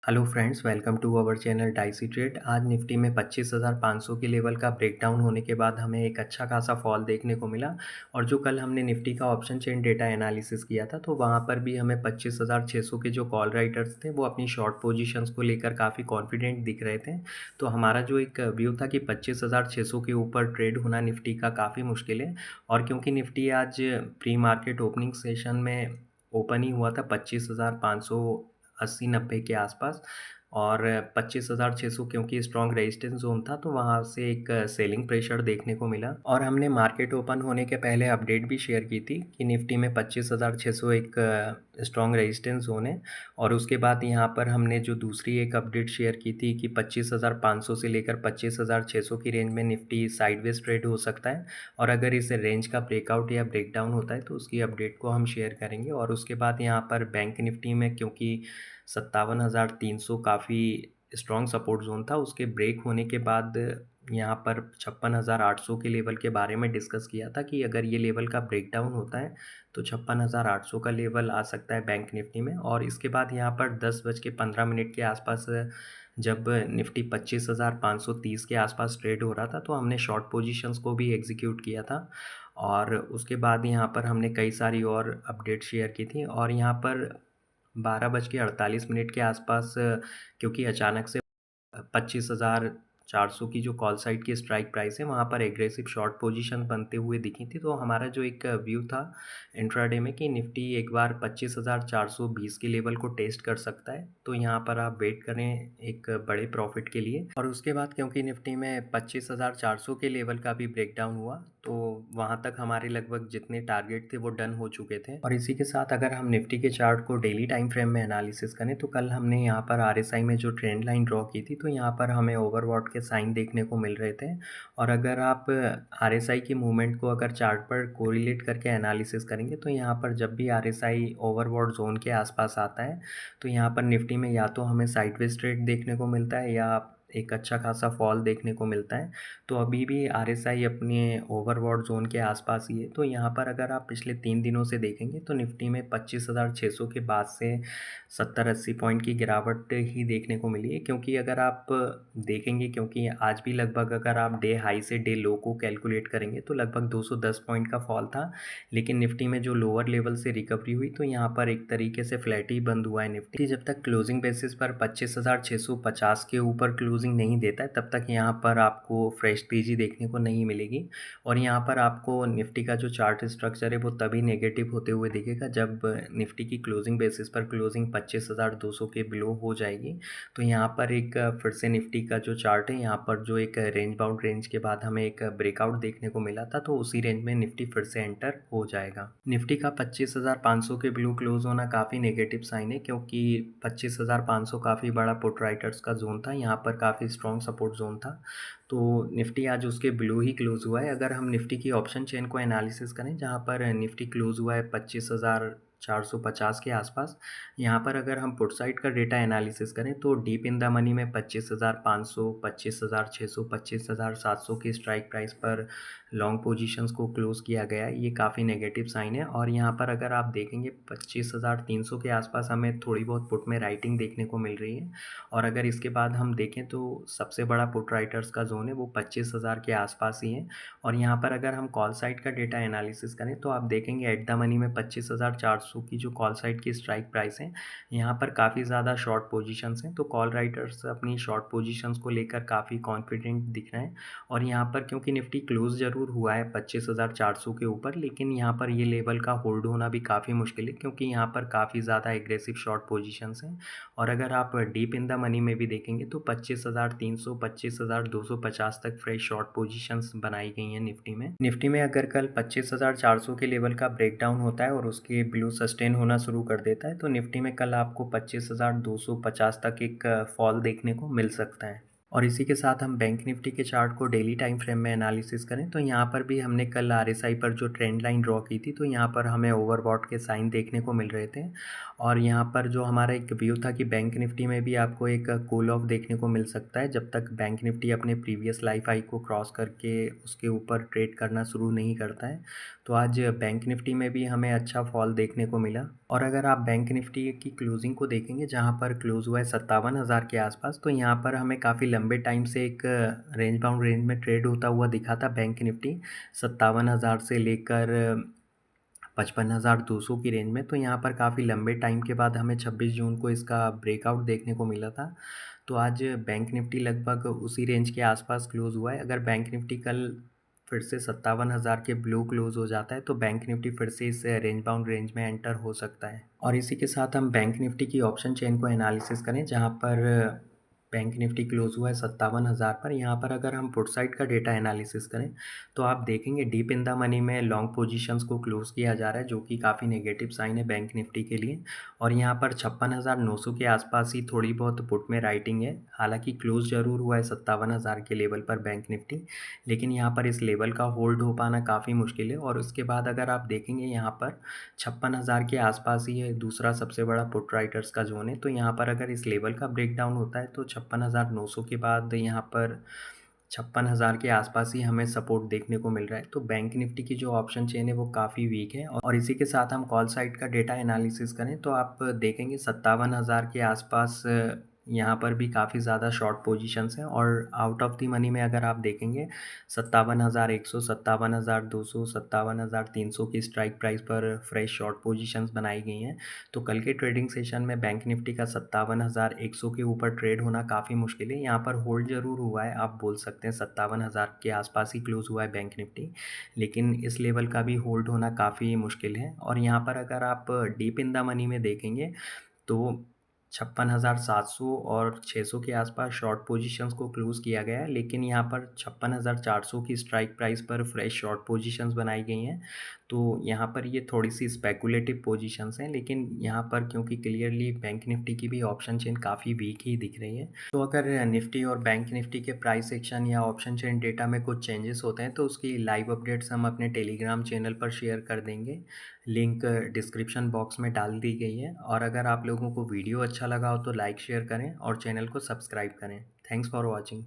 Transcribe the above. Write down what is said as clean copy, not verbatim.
Hello friends, welcome to our channel Dicey Trade. आज निफ्टी में 25,500 के लेवल का ब्रेकडाउन होने के बाद हमें एक अच्छा खासा फॉल देखने को मिला। और जो कल हमने निफ्टी का ऑप्शन चेन डेटा एनालिसिस किया था तो वहाँ पर भी हमें 25,600 के जो कॉल राइटर्स थे वो अपनी शॉर्ट पोजीशंस को लेकर काफ़ी कॉन्फिडेंट दिख रहे थे। तो हमारा जो एक व्यू था कि 25,600 के ऊपर ट्रेड होना निफ्टी का काफ़ी मुश्किल है। और क्योंकि निफ्टी आज प्री मार्केट ओपनिंग सेशन में ओपन ही हुआ था 25,580-90 के आसपास, और 25,600 क्योंकि स्ट्रॉन्ग रेजिस्टेंस जोन था तो वहाँ से एक सेलिंग प्रेशर देखने को मिला। और हमने मार्केट ओपन होने के पहले अपडेट भी शेयर की थी कि निफ्टी में 25,600 एक स्ट्रॉन्ग रेजिस्टेंस जोन है। और उसके बाद यहाँ पर हमने जो दूसरी एक अपडेट शेयर की थी कि 25,500 से लेकर 25,600 की रेंज में निफ्टी साइडवेज ट्रेड हो सकता है। और अगर इस रेंज का ब्रेकआउट या ब्रेकडाउन होता है तो उसकी अपडेट को हम शेयर करेंगे। और उसके बाद यहाँ पर बैंक निफ्टी में क्योंकि 57,300 काफ़ी स्ट्रॉन्ग सपोर्ट जोन था, उसके ब्रेक होने के बाद यहाँ पर 56,800 के लेवल के बारे में डिस्कस किया था कि अगर ये लेवल का ब्रेकडाउन होता है तो 56,800 का लेवल आ सकता है बैंक निफ्टी में। और इसके बाद यहाँ पर 10:15 के आसपास जब निफ्टी 25,530 के आसपास ट्रेड हो रहा था तो हमने शॉर्ट पोजीशंस को भी एग्जीक्यूट किया था। और उसके बाद यहाँ पर हमने कई सारी और अपडेट शेयर की थी। और यहाँ पर 12:48 के आसपास क्योंकि अचानक से 25,400 की जो कॉल साइड की स्ट्राइक प्राइस है वहाँ पर एग्रेसिव शॉर्ट पोजीशन बनते हुए दिखी थी। तो हमारा जो एक व्यू था इंट्राडे में कि निफ्टी एक बार 25,420 के लेवल को टेस्ट कर सकता है, तो यहाँ पर आप वेट करें एक बड़े प्रॉफिट के लिए। और उसके बाद क्योंकि निफ्टी में 25,400 के लेवल का भी ब्रेकडाउन हुआ तो वहाँ तक हमारे लगभग जितने टारगेट थे वो डन हो चुके थे। और इसी के साथ अगर हम निफ्टी के चार्ट को डेली टाइम फ्रेम में एनालिसिस करें तो कल हमने यहाँ पर आरएसआई में जो ट्रेंड लाइन ड्रॉ की थी तो यहाँ पर हमें ओवरबॉट के साइन देखने को मिल रहे थे। और अगर आप आरएसआई की मूवमेंट को अगर चार्ट पर कोरिलेट करके एनालिसिस करेंगे तो यहाँ पर जब भी आरएसआई ओवरबॉट जोन के आसपास आता है तो यहाँ पर निफ्टी में या तो हमें साइडवेज ट्रेड देखने को मिलता है या एक अच्छा खासा फॉल देखने को मिलता है। तो अभी भी आरएसआई अपने ओवरबॉट जोन के आसपास ही है। तो यहाँ पर अगर आप पिछले 3 दिनों से देखेंगे तो निफ्टी में 25,600 के बाद से 70-80 पॉइंट की गिरावट ही देखने को मिली है। क्योंकि अगर आप देखेंगे, क्योंकि आज भी लगभग अगर आप डे हाई से डे लो को कैलकुलेट करेंगे तो लगभग 210 पॉइंट का फॉल था। लेकिन निफ्टी में जो लोअर लेवल से रिकवरी हुई तो यहाँ पर एक तरीके से फ्लैट ही बंद हुआ है निफ्टी। जब तक क्लोजिंग बेसिस पर 25,650 के ऊपर क्लोजिंग नहीं देता है तब तक यहाँ पर आपको फ्रेश तेजी देखने को नहीं मिलेगी। और यहाँ पर आपको निफ्टी का जो चार्ट स्ट्रक्चर है वो तभी नेगेटिव होते हुए दिखेगा जब निफ्टी की क्लोजिंग बेसिस पर क्लोजिंग 25,200 के बिलो हो जाएगी। तो यहाँ पर एक फिर से निफ्टी का जो चार्ट है यहाँ पर जो एक रेंज बाउंड रेंज के बाद हमें एक ब्रेकआउट देखने को मिला था तो उसी रेंज में निफ्टी फिर से एंटर हो जाएगा। निफ्टी का 25,500 के बिलो क्लोज होना काफ़ी नेगेटिव साइन है क्योंकि 25,500 काफ़ी बड़ा पुट राइटर्स का जोन था, यहाँ पर काफ़ी स्ट्रॉन्ग सपोर्ट जोन था। तो निफ्टी आज उसके बिलो ही क्लोज हुआ है। अगर हम निफ्टी की ऑप्शन चेन को एनालिसिस करें जहाँ पर निफ्टी क्लोज हुआ है 25,450 के आसपास, यहाँ पर अगर हम पुट साइड का डेटा एनालिसिस करें तो डीप इन द मनी में 25,500, 25,600, 25,700 की स्ट्राइक प्राइस पर लॉन्ग पोजीशंस को क्लोज किया गया है। ये काफ़ी नेगेटिव साइन है। और यहाँ पर अगर आप देखेंगे 25,300 के आसपास हमें थोड़ी बहुत पुट में राइटिंग देखने को मिल रही है। और अगर इसके बाद हम देखें तो सबसे बड़ा पुट राइटर्स का जोन है वो 25,000 के आसपास ही है। और यहाँ पर अगर हम कॉल साइड का डेटा एनालिसिस करें तो आप देखेंगे एट द मनी में 25,400 की जो कॉल साइड की स्ट्राइक प्राइस है यहाँ पर काफ़ी ज़्यादा शॉर्ट पोजीशंस हैं। तो कॉल राइटर्स अपनी शॉर्ट पोजीशंस को लेकर काफ़ी कॉन्फिडेंट दिख रहे हैं। और यहाँ पर क्योंकि निफ्टी क्लोज ज़रूर हुआ है 25,400 के ऊपर, लेकिन यहाँ पर ये लेवल का होल्ड होना भी काफ़ी मुश्किल है क्योंकि यहाँ पर काफ़ी ज़्यादा एग्रेसिव शॉर्ट पोजीशंस हैं। और अगर आप डीप इन द मनी में भी देखेंगे तो 25,300, 25,250 तक फ्रेश शॉर्ट पोजीशंस बनाई गई हैं निफ्टी में अगर कल 25,400 के लेवल का ब्रेकडाउन होता है और उसके बिलो सस्टेन होना शुरू कर देता है तो निफ्टी में कल आपको 25,250 तक एक फॉल देखने को मिल सकता है। और इसी के साथ हम बैंक निफ्टी के चार्ट को डेली टाइम फ्रेम में एनालिसिस करें तो यहाँ पर भी हमने कल आरएसआई पर जो ट्रेंड लाइन ड्रॉ की थी तो यहाँ पर हमें ओवरबॉट के साइन देखने को मिल रहे थे। और यहाँ पर जो हमारा एक व्यू था कि बैंक निफ्टी में भी आपको एक कूल ऑफ देखने को मिल सकता है जब तक बैंक निफ्टी अपने प्रीवियस लाइफ हाई को क्रॉस करके उसके ऊपर ट्रेड करना शुरू नहीं करता है। तो आज बैंक निफ्टी में भी हमें अच्छा फॉल देखने को मिला। और अगर आप बैंक निफ्टी की क्लोजिंग को देखेंगे जहाँ पर क्लोज हुआ है 57,000 के आसपास, तो यहाँ पर हमें काफ़ी लंबे टाइम से एक रेंज बाउंड रेंज में ट्रेड होता हुआ दिखा था बैंक निफ्टी 57,000 से लेकर 55,200 की रेंज में। तो यहाँ पर काफ़ी लंबे टाइम के बाद हमें 26 जून को इसका ब्रेकआउट देखने को मिला था। तो आज बैंक निफ्टी लगभग उसी रेंज के आसपास क्लोज हुआ है। अगर बैंक निफ्टी कल फिर से 57,000 के ब्लो क्लोज हो जाता है तो बैंक निफ्टी फिर से इस रेंज बाउंड रेंज में एंटर हो सकता है। और इसी के साथ हम बैंक निफ्टी की ऑप्शन चेन को एनालिसिस करें जहाँ पर बैंक निफ्टी क्लोज हुआ है 57,000 पर। यहाँ पर अगर हम पुट साइड का डेटा एनालिसिस करें तो आप देखेंगे डीप इन द मनी में लॉन्ग पोजीशंस को क्लोज किया जा रहा है जो कि काफ़ी नेगेटिव साइन है बैंक निफ्टी के लिए। और यहाँ पर 56,900 के आसपास ही थोड़ी बहुत पुट में राइटिंग है। हालांकि क्लोज जरूर हुआ है 57,000 के लेवल पर बैंक निफ्टी, लेकिन यहाँ पर इस लेवल का होल्ड हो पाना काफ़ी मुश्किल है। और उसके बाद अगर आप देखेंगे यहाँ पर 56,000 के आसपास ही है दूसरा सबसे बड़ा पुट राइटर्स का जोन है। तो यहाँ पर अगर इस लेवल का ब्रेकडाउन होता है तो 56,900 के बाद यहाँ पर 56,000 के आसपास ही हमें सपोर्ट देखने को मिल रहा है। तो बैंक निफ्टी की जो ऑप्शन चेन है वो काफ़ी वीक है। और इसी के साथ हम कॉल साइड का डेटा एनालिसिस करें तो आप देखेंगे 57,000 के आसपास यहाँ पर भी काफ़ी ज़्यादा शॉर्ट पोजीशंस हैं। और आउट ऑफ द मनी में अगर आप देखेंगे 57,100, 57,200, 57,300 की स्ट्राइक प्राइस पर फ्रेश शॉर्ट पोजीशंस बनाई गई हैं। तो कल के ट्रेडिंग सेशन में बैंक निफ्टी का 57,100 के ऊपर ट्रेड होना काफ़ी मुश्किल है। यहाँ पर होल्ड ज़रूर हुआ है, आप बोल सकते हैं 57,000 के आसपास ही क्लोज हुआ है बैंक निफ्टी, लेकिन इस लेवल का भी होल्ड होना काफ़ी मुश्किल है। और यहाँ पर अगर आप डीप इन द मनी में देखेंगे तो 56,700 और 600 के आसपास शॉर्ट पोजीशंस को क्लोज किया गया है, लेकिन यहाँ पर 56,400 की स्ट्राइक प्राइस पर फ्रेश शॉर्ट पोजीशंस बनाई गई हैं। तो यहाँ पर ये थोड़ी सी स्पेकुलेटिव पोजीशंस हैं, लेकिन यहाँ पर क्योंकि क्लियरली बैंक निफ्टी की भी ऑप्शन चेन काफ़ी वीक ही दिख रही है। तो अगर निफ्टी और बैंक निफ्टी के प्राइस एक्शन या ऑप्शन चेन डेटा में कुछ चेंजेस होते हैं तो उसकी लाइव अपडेट्स हम अपने टेलीग्राम चैनल पर शेयर कर देंगे। लिंक डिस्क्रिप्शन बॉक्स में डाल दी गई है। और अगर आप लोगों को वीडियो अच्छा लगा हो तो लाइक शेयर करें और चैनल को सब्सक्राइब करें। Thanks for watching.